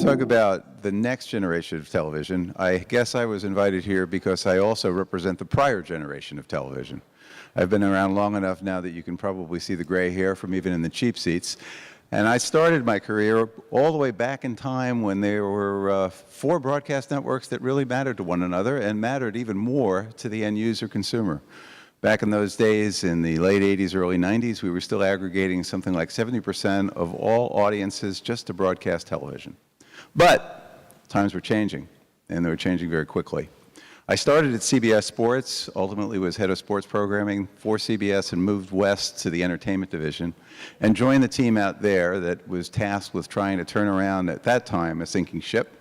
to talk about the next generation of television. I guess I was invited here because I also represent the prior generation of television. I've been around long enough now that you can probably see the gray hair from even in the cheap seats. And I started my career all the way back in time when there were 4 broadcast networks that really mattered to one another and mattered even more to the end user consumer. Back in those days, in the late 80s, early 90s, we were still aggregating something like 70% of all audiences just to broadcast television. But times were changing, and they were changing very quickly. I started at CBS Sports, ultimately was head of sports programming for CBS and moved west to the entertainment division and joined the team out there that was tasked with trying to turn around, at that time, a sinking ship.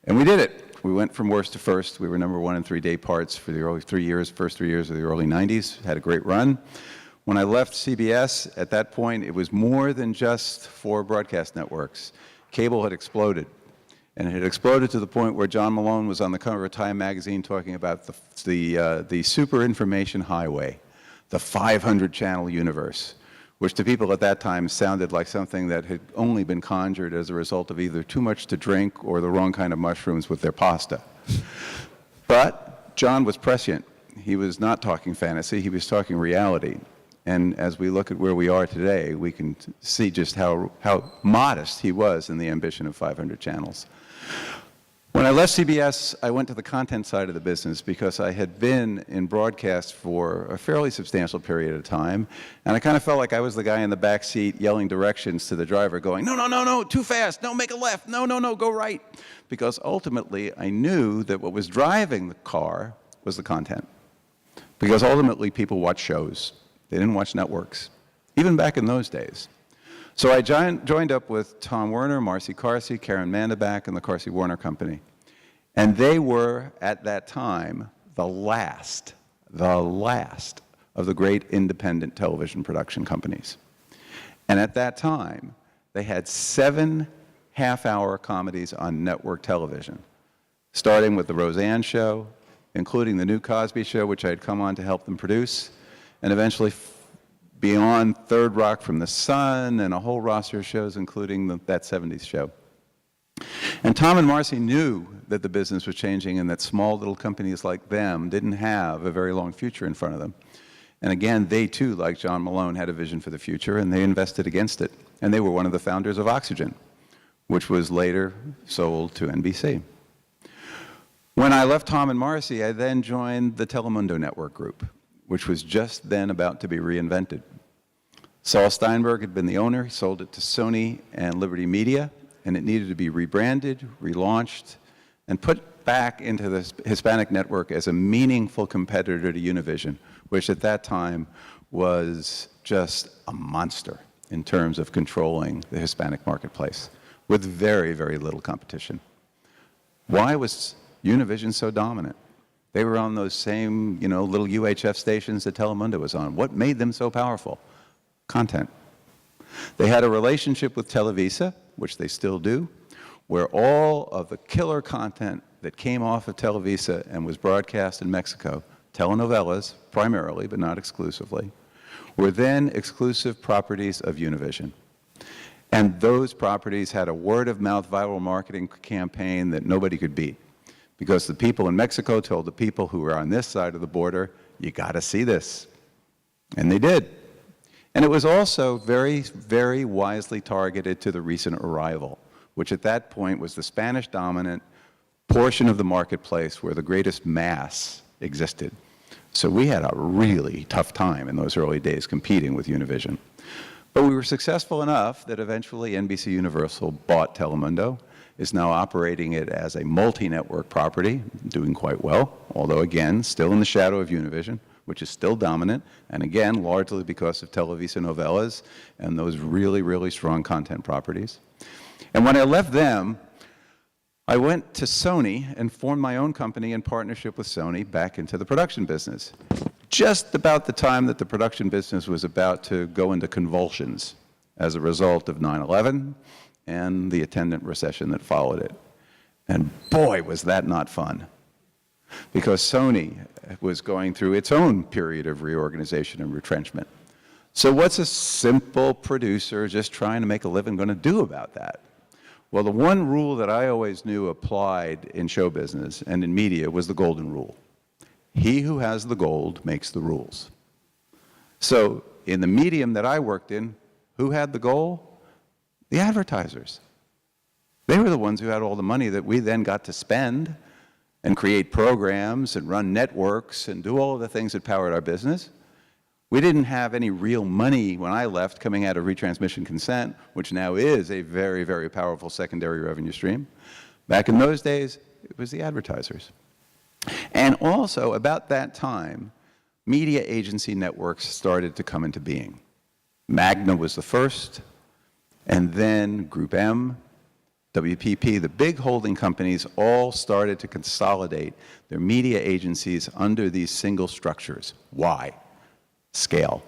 And we did it. We went from worst to first. We were #1 in 3-day parts for the first 3 years of the early 90s. Had a great run. When I left CBS, at that point, it was more than just 4 broadcast networks. Cable had exploded. And it had exploded to the point where John Malone was on the cover of Time magazine talking about the super information highway, the 500-channel universe, which to people at that time sounded like something that had only been conjured as a result of either too much to drink or the wrong kind of mushrooms with their pasta. But John was prescient. He was not talking fantasy, he was talking reality. And as we look at where we are today, we can see just how modest he was in the ambition of 500 channels. When I left CBS, I went to the content side of the business because I had been in broadcast for a fairly substantial period of time, and I kind of felt like I was the guy in the back seat yelling directions to the driver going, no, no, no, no, too fast, no, make a left, no, no, no, go right. Because ultimately, I knew that what was driving the car was the content. Because ultimately, people watch shows. They didn't watch networks, even back in those days. So I joined up with Tom Werner, Marcy Carsey, Karen Mandeback, and the Casey Werner Company. And they were, at that time, the last of the great independent television production companies. And at that time, they had 7 half-hour comedies on network television, starting with The Roseanne Show, including The New Cosby Show, which I had come on to help them produce, and eventually beyond Third Rock from the Sun and a whole roster of shows, including that 70s show. And Tom and Marcy knew that the business was changing and that small little companies like them didn't have a very long future in front of them. And again, they too, like John Malone, had a vision for the future, and they invested against it. And they were one of the founders of Oxygen, which was later sold to NBC. When I left Tom and Marcy, I then joined the Telemundo Network Group, which was just then about to be reinvented. Saul Steinberg had been the owner. He sold it to Sony and Liberty Media, and it needed to be rebranded, relaunched, and put back into the Hispanic network as a meaningful competitor to Univision, which at that time was just a monster in terms of controlling the Hispanic marketplace, with very, very little competition. Why was Univision so dominant? They were on those same, little UHF stations that Telemundo was on. What made them so powerful? Content. They had a relationship with Televisa, which they still do, where all of the killer content that came off of Televisa and was broadcast in Mexico, telenovelas primarily, but not exclusively, were then exclusive properties of Univision. And those properties had a word-of-mouth viral marketing campaign that nobody could beat. Because the people in Mexico told the people who were on this side of the border, you got to see this. And they did. And it was also very, very wisely targeted to the recent arrival, which at that point was the Spanish-dominant portion of the marketplace where the greatest mass existed. So we had a really tough time in those early days competing with Univision. But we were successful enough that eventually NBC Universal bought Telemundo, is now operating it as a multi-network property, doing quite well, although again, still in the shadow of Univision, which is still dominant, and again, largely because of Televisa novelas and those really, really strong content properties. And when I left them, I went to Sony and formed my own company in partnership with Sony back into the production business. Just about the time that the production business was about to go into convulsions as a result of 9/11, and the attendant recession that followed it. And boy, was that not fun. Because Sony was going through its own period of reorganization and retrenchment. So what's a simple producer just trying to make a living going to do about that? Well, the one rule that I always knew applied in show business and in media was the golden rule. He who has the gold makes the rules. So in the medium that I worked in, who had the goal? The advertisers. They were the ones who had all the money that we then got to spend and create programs and run networks and do all of the things that powered our business. We didn't have any real money when I left coming out of retransmission consent, which now is a very, very powerful secondary revenue stream. Back in those days, it was the advertisers. And also, about that time, media agency networks started to come into being. Magna was the first, and then GroupM, WPP, the big holding companies all started to consolidate their media agencies under these single structures. Why? Scale.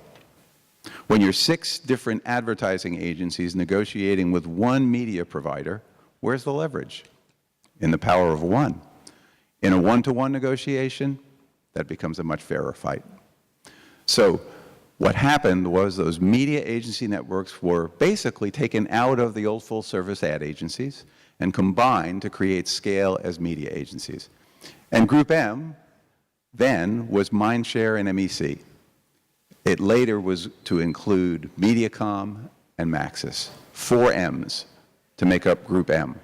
When you're 6 different advertising agencies negotiating with one media provider, where's the leverage? In the power of one. In a one-to-one negotiation, that becomes a much fairer fight. So what happened was those media agency networks were basically taken out of the old full-service ad agencies and combined to create scale as media agencies. And GroupM then was Mindshare and MEC. It later was to include Mediacom and Maxis, 4 M's to make up GroupM.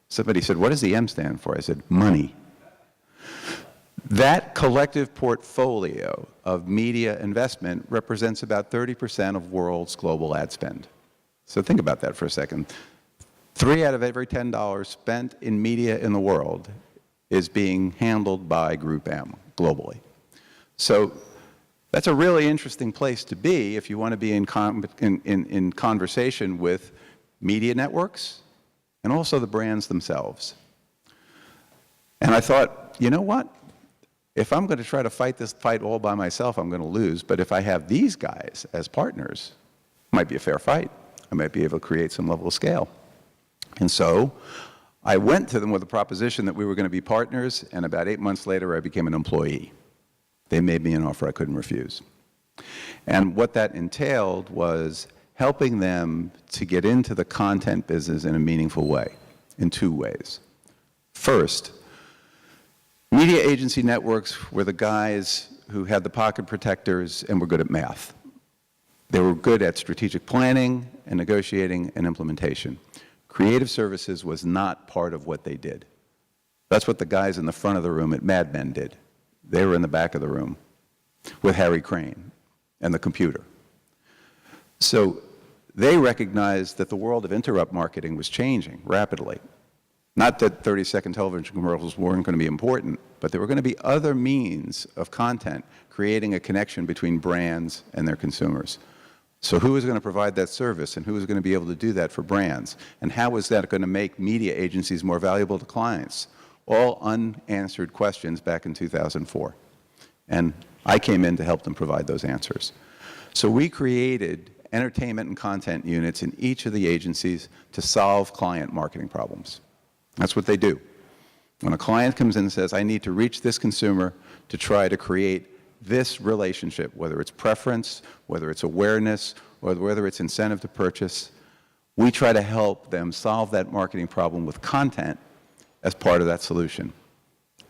Somebody said, what does the M stand for? I said, money. That collective portfolio of media investment represents about 30% of world's global ad spend. So think about that for a second. 3 out of every $10 spent in media in the world is being handled by GroupM globally. So that's a really interesting place to be if you want to be in conversation with media networks and also the brands themselves. And I thought, you know what? If I'm going to try to fight this fight all by myself, I'm going to lose. But if I have these guys as partners, it might be a fair fight. I might be able to create some level of scale. And so I went to them with a proposition that we were going to be partners, and about 8 months later, I became an employee. They made me an offer I couldn't refuse. And what that entailed was helping them to get into the content business in a meaningful way, in 2 ways. First, media agency networks were the guys who had the pocket protectors and were good at math. They were good at strategic planning and negotiating and implementation. Creative services was not part of what they did. That's what the guys in the front of the room at Mad Men did. They were in the back of the room with Harry Crane and the computer. So they recognized that the world of interrupt marketing was changing rapidly. Not that 30-second television commercials weren't going to be important, but there were going to be other means of content creating a connection between brands and their consumers. So who was going to provide that service, and who was going to be able to do that for brands? And how was that going to make media agencies more valuable to clients? All unanswered questions back in 2004. And I came in to help them provide those answers. So we created entertainment and content units in each of the agencies to solve client marketing problems. That's what they do. When a client comes in and says, I need to reach this consumer to try to create this relationship, whether it's preference, whether it's awareness, or whether it's incentive to purchase, we try to help them solve that marketing problem with content as part of that solution.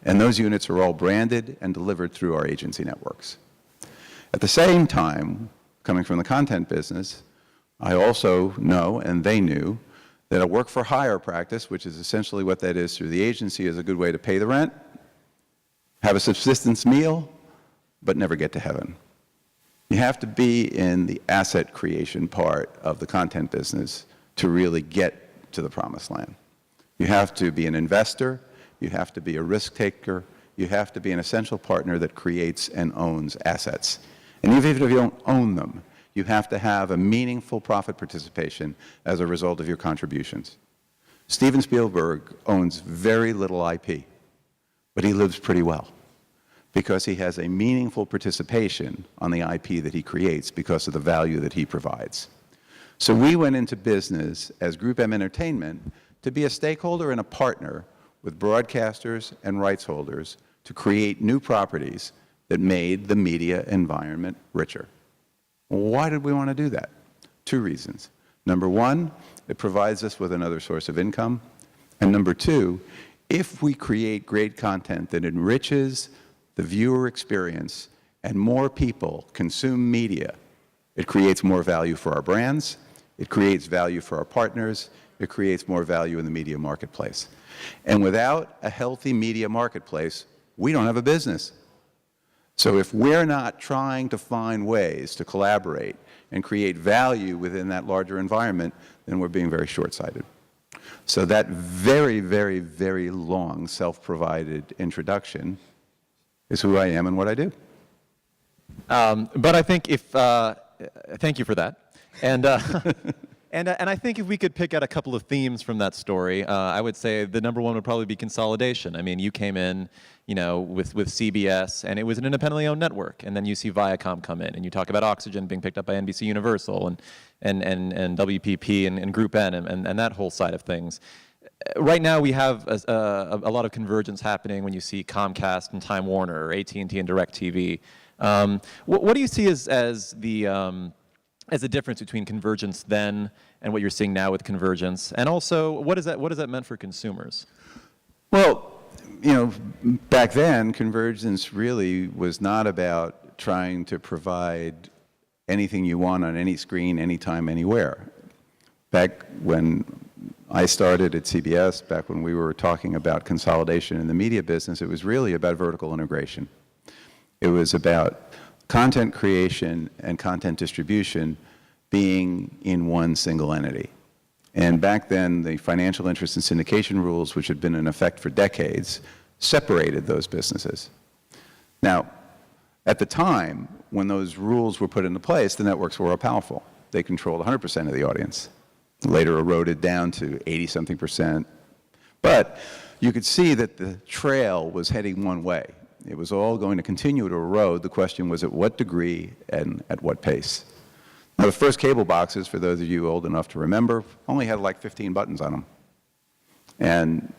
And those units are all branded and delivered through our agency networks. At the same time, coming from the content business, I also know, and they knew, that a work-for-hire practice, which is essentially what that is through the agency, is a good way to pay the rent, have a subsistence meal, but never get to heaven. You have to be in the asset creation part of the content business to really get to the promised land. You have to be an investor, you have to be a risk taker, you have to be an essential partner that creates and owns assets. And even if you don't own them, you have to have a meaningful profit participation as a result of your contributions. Steven Spielberg owns very little IP, but he lives pretty well because he has a meaningful participation on the IP that he creates because of the value that he provides. So we went into business as GroupM Entertainment to be a stakeholder and a partner with broadcasters and rights holders to create new properties that made the media environment richer. Why did we want to do that? 2 reasons. Number one, it provides us with another source of income. And number two, if we create great content that enriches the viewer experience and more people consume media, it creates more value for our brands, it creates value for our partners, it creates more value in the media marketplace. And without a healthy media marketplace, we don't have a business. So if we're not trying to find ways to collaborate and create value within that larger environment, then we're being very short-sighted. So that very, very, very long self-provided introduction is who I am and what I do. But I think if, thank you for that. And, and I think if we could pick out a couple of themes from that story, I would say the number one would probably be consolidation. I mean, you came in, you know, with CBS, and it was an independently owned network, and then you see Viacom come in, and you talk about Oxygen being picked up by NBC Universal, and WPP and GroupM and that whole side of things. Right now, we have a lot of convergence happening when you see Comcast and Time Warner, or AT&T and DirecTV. What do you see as the difference between convergence then and what you're seeing now with convergence? And also, what is that meant for consumers? Well, you know, back then, convergence really was not about trying to provide anything you want on any screen, anytime, anywhere. Back when I started at CBS, back when we were talking about consolidation in the media business, it was really about vertical integration. It was about content creation and content distribution being in one single entity. And back then, the financial interest and syndication rules, which had been in effect for decades, separated those businesses. Now, at the time, when those rules were put into place, the networks were all powerful. They controlled 100% of the audience. Later eroded down to 80-something%. But you could see that the trail was heading one way. It was all going to continue to erode. The question was at what degree and at what pace. Now, the first cable boxes, for those of you old enough to remember, only had like 15 buttons on them. And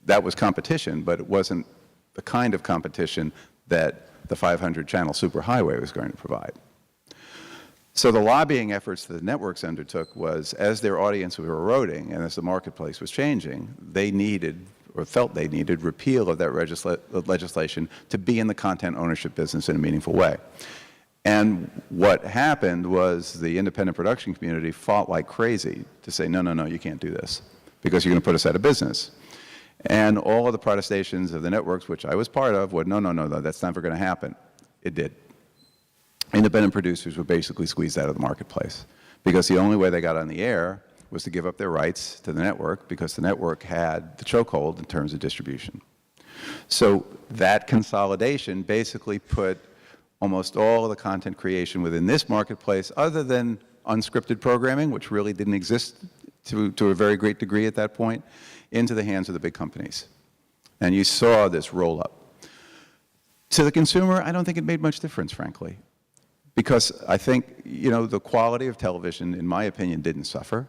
that was competition, but it wasn't the kind of competition that the 500-channel superhighway was going to provide. So the lobbying efforts that the networks undertook was, as their audience was eroding and as the marketplace was changing, they needed, or felt they needed, repeal of that legislation to be in the content ownership business in a meaningful way. And what happened was the independent production community fought like crazy to say, no, no, no, you can't do this, because you're going to put us out of business. And all of the protestations of the networks, which I was part of, would, no, no, no, no, that's never going to happen. It did. Independent producers were basically squeezed out of the marketplace, because the only way they got on the air was to give up their rights to the network, because the network had the chokehold in terms of distribution. So that consolidation basically put almost all of the content creation within this marketplace, other than unscripted programming, which really didn't exist to a very great degree at that point, into the hands of the big companies. And you saw this roll up. To the consumer, I don't think it made much difference, frankly, because I think, you know, the quality of television, in my opinion, didn't suffer.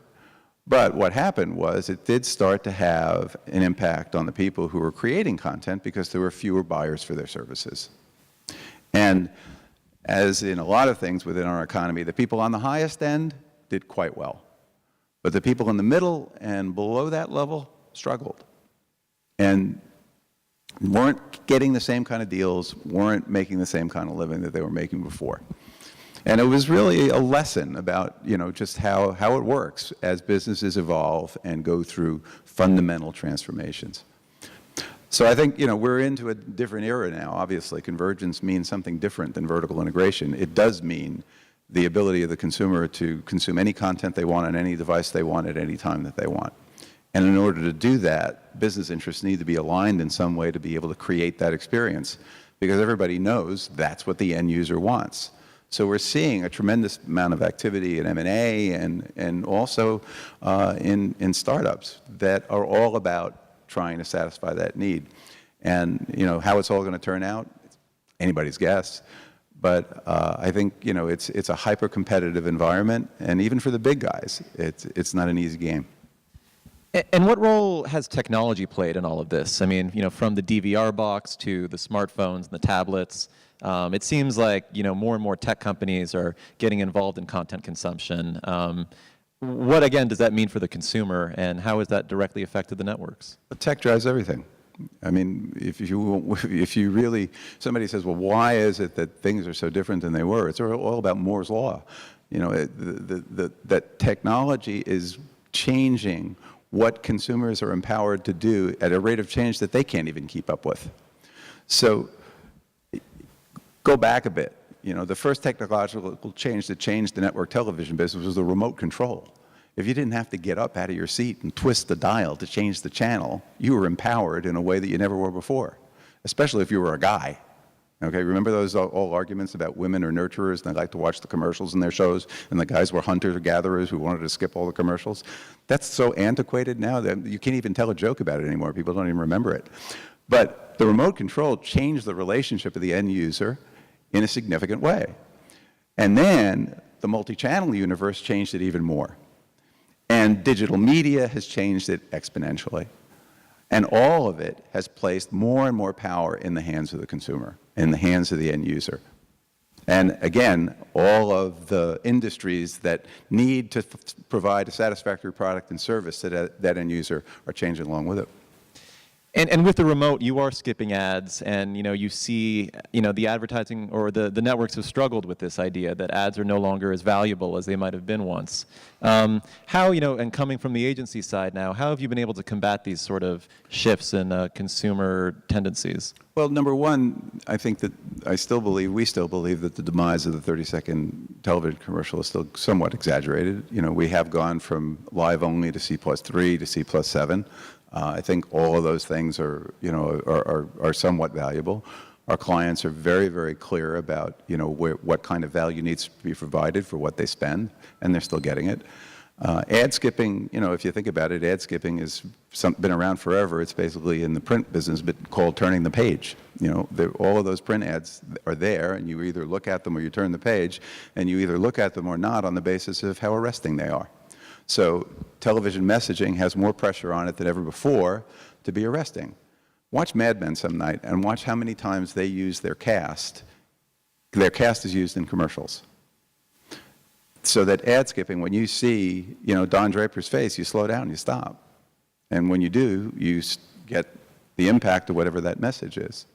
But what happened was it did start to have an impact on the people who were creating content, because there were fewer buyers for their services. And as in a lot of things within our economy, the people on the highest end did quite well. But the people in the middle and below that level struggled and weren't getting the same kind of deals, weren't making the same kind of living that they were making before. And it was really a lesson about, you know, just how it works as businesses evolve and go through fundamental transformations. So I think, you know, we're into a different era now. Obviously, convergence means something different than vertical integration. It does mean the ability of the consumer to consume any content they want on any device they want at any time that they want. And in order to do that, business interests need to be aligned in some way to be able to create that experience, because everybody knows that's what the end user wants. So we're seeing a tremendous amount of activity in M&A and also in startups that are all about trying to satisfy that need. And, you know, how it's all going to turn out, it's anybody's guess. But I think, you know, it's a hyper-competitive environment, and even for the big guys, it's not an easy game. And what role has technology played in all of this? I mean, you know, from the DVR box to the smartphones and the tablets, it seems like, you know, more and more tech companies are getting involved in content consumption. what, again, does that mean for the consumer, and how has that directly affected the networks? Tech drives everything. I mean, if you really, somebody says, well, why is it that things are so different than they were? It's all about Moore's Law. You know, that technology is changing what consumers are empowered to do at a rate of change that they can't even keep up with. So go back a bit. You know, the first technological change that changed the network television business was the remote control. If you didn't have to get up out of your seat and twist the dial to change the channel, you were empowered in a way that you never were before, especially if you were a guy. Okay, remember those old arguments about women are nurturers and they like to watch the commercials in their shows, and the guys were hunters-gatherers who wanted to skip all the commercials? That's so antiquated now that you can't even tell a joke about it anymore. People don't even remember it. But the remote control changed the relationship of the end user in a significant way. And then the multi-channel universe changed it even more. And digital media has changed it exponentially. And all of it has placed more and more power in the hands of the consumer, in the hands of the end user. And again, all of the industries that need to provide a satisfactory product and service to that end user are changing along with it. And with the remote, you are skipping ads, and you see, the advertising or the networks have struggled with this idea that ads are no longer as valuable as they might have been once. How, and coming from the agency side now, how have you been able to combat these sort of shifts in consumer tendencies? Well, number one, I think that we still believe that the demise of the 30-second television commercial is still somewhat exaggerated. We have gone from live only to C+3 to C+7. I think all of those things are somewhat valuable. Our clients are very, very clear about, what kind of value needs to be provided for what they spend, and they're still getting it. Ad skipping, if you think about it, ad skipping has been around forever. It's basically in the print business, but called turning the page. All of those print ads are there, and you either look at them or you turn the page, and you either look at them or not on the basis of how arresting they are. So television messaging has more pressure on it than ever before to be arresting. Watch Mad Men some night and watch how many times they use their cast. Their cast is used in commercials. So that ad skipping, when you see, Don Draper's face, you slow down, you stop. And when you do, you get the impact of whatever that message is.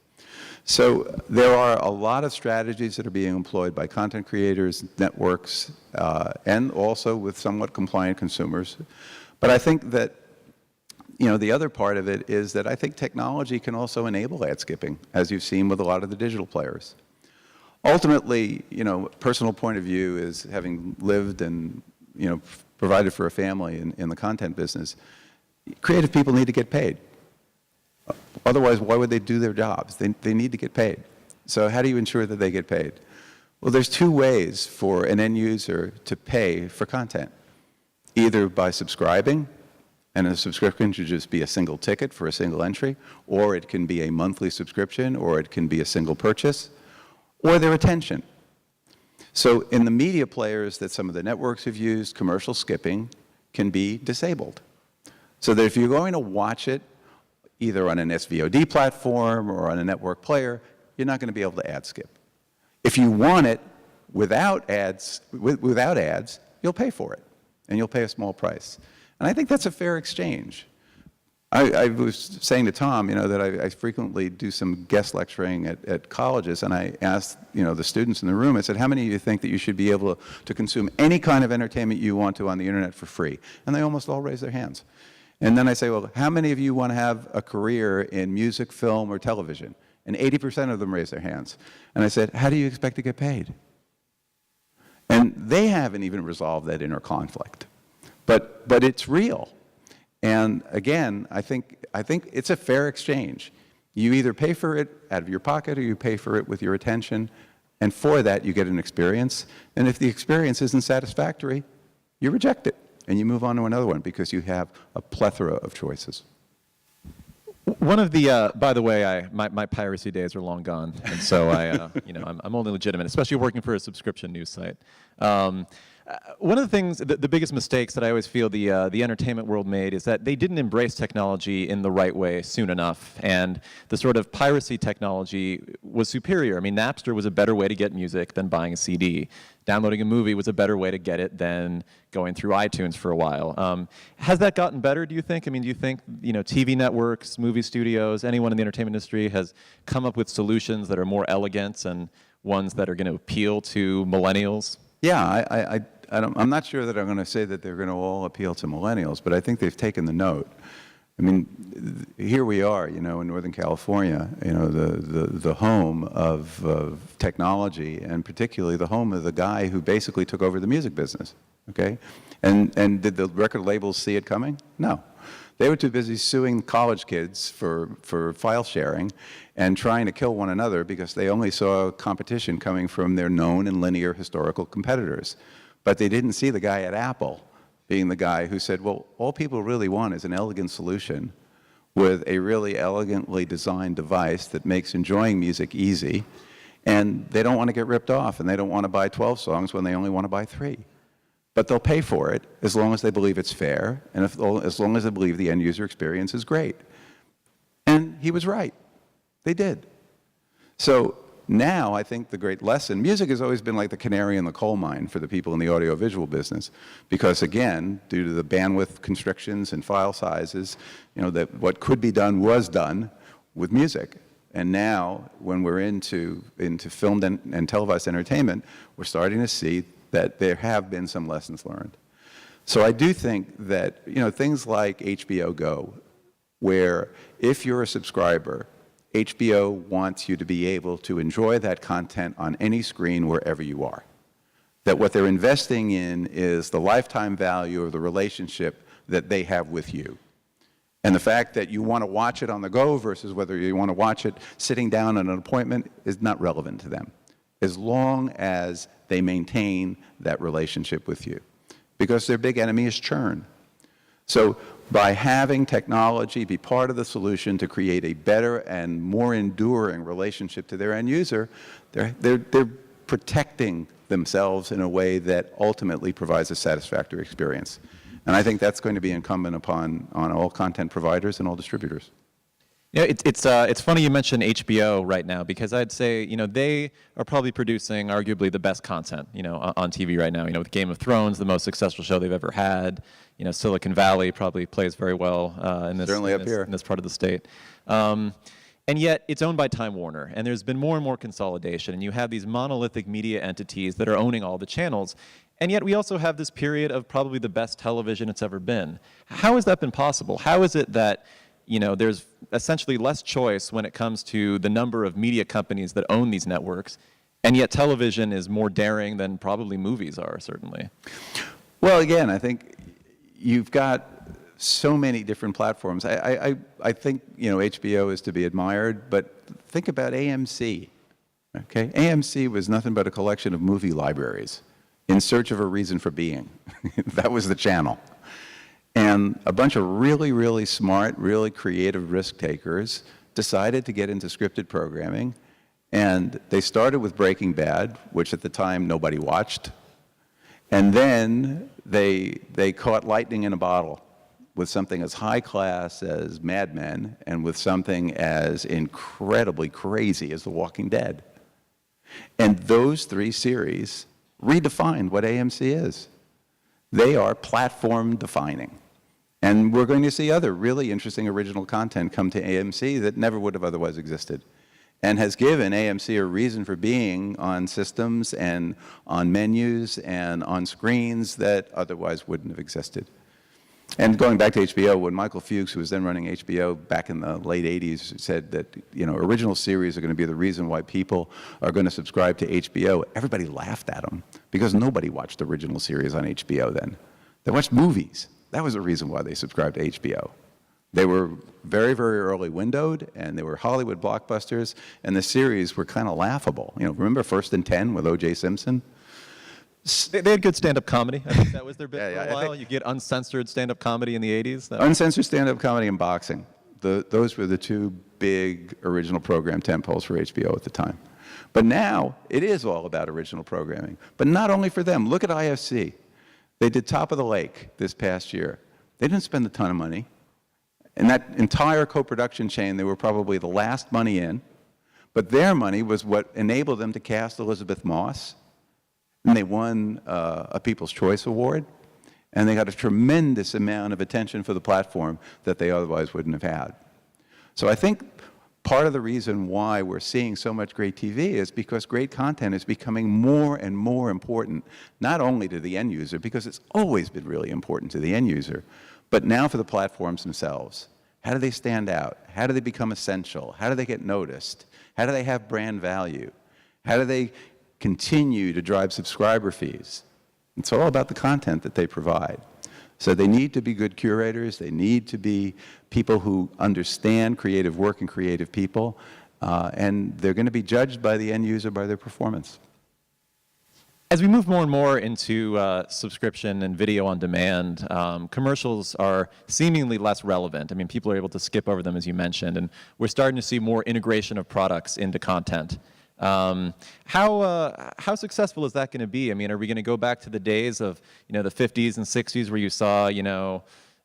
So there are a lot of strategies that are being employed by content creators, networks, and also with somewhat compliant consumers. But I think that, the other part of it is that I think technology can also enable ad skipping, as you've seen with a lot of the digital players. Ultimately, personal point of view is having lived and, provided for a family in the content business, creative people need to get paid. Otherwise, why would they do their jobs? They need to get paid. So how do you ensure that they get paid? Well, there's two ways for an end user to pay for content. Either by subscribing, and a subscription should just be a single ticket for a single entry, or it can be a monthly subscription, or it can be a single purchase, or their attention. So in the media players that some of the networks have used, commercial skipping can be disabled. So that if you're going to watch it, either on an SVOD platform or on a network player, you're not going to be able to ad skip. If you want it without ads, you'll pay for it, and you'll pay a small price. And I think that's a fair exchange. I was saying to Tom, that I frequently do some guest lecturing at colleges, and I asked, the students in the room, I said, how many of you think that you should be able to consume any kind of entertainment you want to on the internet for free? And they almost all raised their hands. And then I say, well, how many of you want to have a career in music, film, or television? And 80% of them raised their hands. And I said, how do you expect to get paid? And they haven't even resolved that inner conflict. But it's real. And again, I think it's a fair exchange. You either pay for it out of your pocket or you pay for it with your attention. And for that, you get an experience. And if the experience isn't satisfactory, you reject it. And you move on to another one because you have a plethora of choices. One of the, by the way, my piracy days are long gone, and so I'm only legitimate, especially working for a subscription news site. one of the things, the biggest mistakes that I always feel the entertainment world made is that they didn't embrace technology in the right way soon enough, and the sort of piracy technology was superior. I mean, Napster was a better way to get music than buying a CD. Downloading a movie was a better way to get it than going through iTunes for a while. Has that gotten better, do you think? I mean, do you think, TV networks, movie studios, anyone in the entertainment industry has come up with solutions that are more elegant and ones that are going to appeal to millennials? Yeah, I'm not sure that I'm going to say that they're going to all appeal to millennials, but I think they've taken the note. I mean, here we are, in Northern California, the home of technology, and particularly the home of the guy who basically took over the music business, okay? And did the record labels see it coming? No. They were too busy suing college kids for file sharing and trying to kill one another because they only saw competition coming from their known and linear historical competitors. But they didn't see the guy at Apple being the guy who said, well, all people really want is an elegant solution with a really elegantly designed device that makes enjoying music easy, and they don't want to get ripped off, and they don't want to buy 12 songs when they only want to buy 3. But they'll pay for it as long as they believe it's fair, and as long as they believe the end user experience is great. And he was right. They did. So now I think the great lesson, music has always been like the canary in the coal mine for the people in the audiovisual business, because again, due to the bandwidth constrictions and file sizes, that what could be done was done with music. And now, when we're into filmed and televised entertainment, we're starting to see that there have been some lessons learned. So I do think that, things like HBO Go, where if you're a subscriber, HBO wants you to be able to enjoy that content on any screen wherever you are. That what they're investing in is the lifetime value of the relationship that they have with you. And the fact that you want to watch it on the go versus whether you want to watch it sitting down at an appointment is not relevant to them, as long as they maintain that relationship with you. Because their big enemy is churn. So by having technology be part of the solution to create a better and more enduring relationship to their end user, they're protecting themselves in a way that ultimately provides a satisfactory experience. And I think that's going to be incumbent upon all content providers and all distributors. It's funny you mention HBO right now, because I'd say, they are probably producing arguably the best content, on TV right now. With Game of Thrones, the most successful show they've ever had. Silicon Valley probably plays very well in this part of the state. And yet, it's owned by Time Warner, and there's been more and more consolidation, and you have these monolithic media entities that are owning all the channels. And yet, we also have this period of probably the best television it's ever been. How has that been possible? How is it that there's essentially less choice when it comes to the number of media companies that own these networks, and yet television is more daring than probably movies are, certainly? Well, again, I think you've got so many different platforms. I think, HBO is to be admired, but think about AMC, okay? AMC was nothing but a collection of movie libraries in search of a reason for being. That was the channel. And a bunch of really, really smart, really creative risk takers decided to get into scripted programming. And they started with Breaking Bad, which at the time nobody watched. And then they caught lightning in a bottle with something as high class as Mad Men and with something as incredibly crazy as The Walking Dead. And those 3 series redefined what AMC is. They are platform defining. And we're going to see other really interesting original content come to AMC that never would have otherwise existed, and has given AMC a reason for being on systems and on menus and on screens that otherwise wouldn't have existed. And going back to HBO, when Michael Fuchs, who was then running HBO back in the late 80s, said that original series are going to be the reason why people are going to subscribe to HBO, everybody laughed at him because nobody watched original series on HBO then. They watched movies. That was the reason why they subscribed to HBO. They were very, very early windowed, and they were Hollywood blockbusters, and the series were kind of laughable. Remember First and 10 with O.J. Simpson? They had good stand-up comedy. I think that was their bit for a while. You get uncensored stand-up comedy in the 80s. Uncensored stand-up comedy and boxing. Those were the 2 big original program tentpoles for HBO at the time. But now, it is all about original programming. But not only for them. Look at IFC. They did Top of the Lake this past year. They didn't spend a ton of money. In that entire co-production chain, they were probably the last money in, but their money was what enabled them to cast Elizabeth Moss, and they won a People's Choice Award, and they got a tremendous amount of attention for the platform that they otherwise wouldn't have had. So I think part of the reason why we're seeing so much great TV is because great content is becoming more and more important, not only to the end user, because it's always been really important to the end user, but now for the platforms themselves. How do they stand out? How do they become essential? How do they get noticed? How do they have brand value? How do they continue to drive subscriber fees? It's all about the content that they provide. So they need to be good curators. They need to be people who understand creative work and creative people. And they're going to be judged by the end user by their performance. As we move more and more into subscription and video on demand, commercials are seemingly less relevant. I mean, people are able to skip over them, as you mentioned, and we're starting to see more integration of products into content. How successful is that going to be? I mean, are we going to go back to the days of, the 50s and 60s where you saw,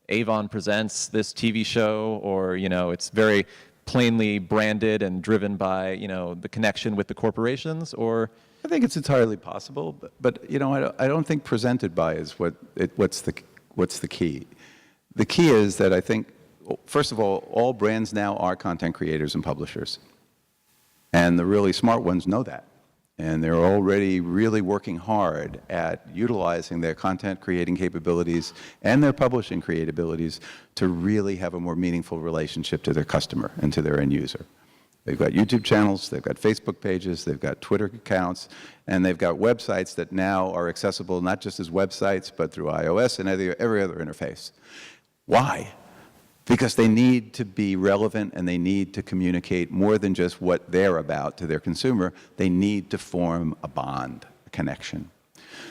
Avon presents this TV show, or, it's very plainly branded and driven by, the connection with the corporations, or? I think it's entirely possible, but I don't think presented by is what's the key. The key is that I think, first of all brands now are content creators and publishers. And the really smart ones know that. And they're already really working hard at utilizing their content creating capabilities and their publishing capabilities to really have a more meaningful relationship to their customer and to their end user. They've got YouTube channels, they've got Facebook pages, they've got Twitter accounts, and they've got websites that now are accessible not just as websites, but through iOS and every other interface. Why? Because they need to be relevant and they need to communicate more than just what they're about to their consumer. They need to form a bond, a connection.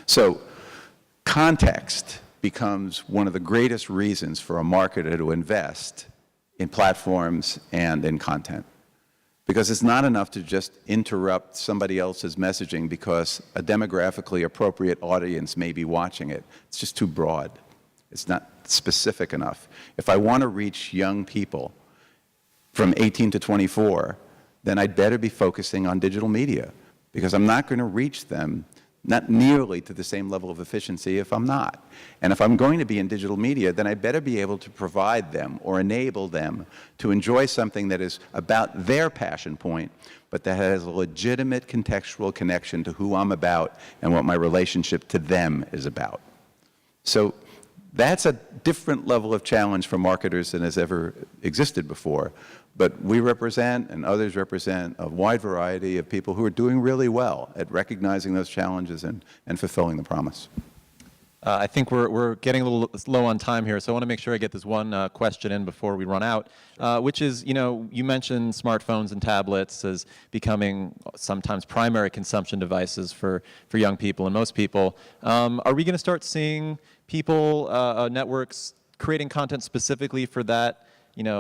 So context becomes one of the greatest reasons for a marketer to invest in platforms and in content. Because it's not enough to just interrupt somebody else's messaging because a demographically appropriate audience may be watching it. It's just too broad. It's not specific enough. If I want to reach young people from 18 to 24, then I'd better be focusing on digital media, because I'm not going to reach them not nearly to the same level of efficiency if I'm not. And if I'm going to be in digital media, then I better be able to provide them or enable them to enjoy something that is about their passion point, but that has a legitimate contextual connection to who I'm about and what my relationship to them is about. So that's a different level of challenge for marketers than has ever existed before. But we represent, and others represent, a wide variety of people who are doing really well at recognizing those challenges and fulfilling the promise. I think we're getting a little low on time here, so I want to make sure I get this one question in before we run out, which is, you mentioned smartphones and tablets as becoming sometimes primary consumption devices for young people and most people. Are we going to start seeing people, networks, creating content specifically for that,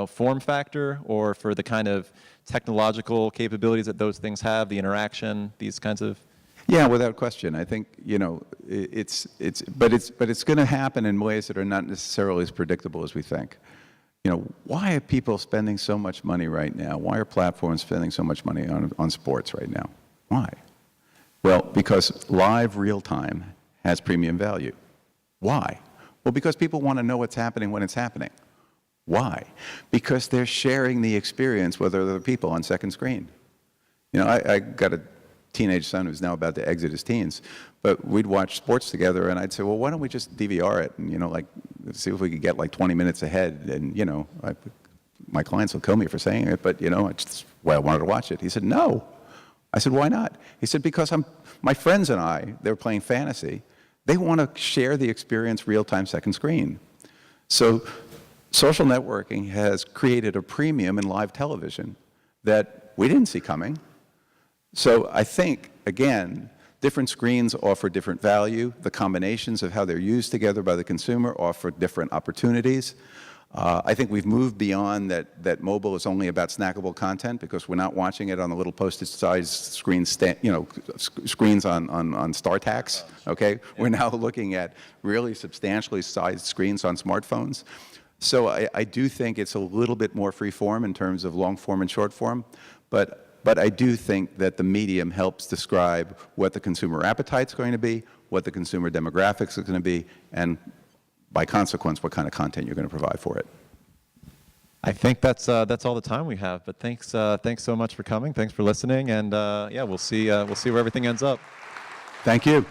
form factor, or for the kind of technological capabilities that those things have, the interaction, these kinds of? Yeah, without question. I think it's going to happen in ways that are not necessarily as predictable as we think. Why are people spending so much money right now? Why are platforms spending so much money on sports right now? Why? Well, because live real time has premium value. Why? Well, because people want to know what's happening when it's happening. Why? Because they're sharing the experience with other people on second screen. I got a teenage son who's now about to exit his teens, but we'd watch sports together, and I'd say, well, why don't we just DVR it and, see if we could get 20 minutes ahead, and, my clients will kill me for saying it, but, it's just why I wanted to watch it. He said, no. I said, why not? He said, because my friends and I, they're playing fantasy. They want to share the experience real-time second screen. So social networking has created a premium in live television that we didn't see coming. So I think, again, different screens offer different value. The combinations of how they're used together by the consumer offer different opportunities. I think we've moved beyond that mobile is only about snackable content because we're not watching it on the little postage-sized screens, screens on StarTax, okay? We're now looking at really substantially sized screens on smartphones. So I do think it's a little bit more free form in terms of long form and short form, but I do think that the medium helps describe what the consumer appetite's going to be, what the consumer demographics are going to be, and by consequence, what kind of content you're going to provide for it. I think that's all the time we have. But thanks so much for coming. Thanks for listening, and yeah, we'll see where everything ends up. Thank you.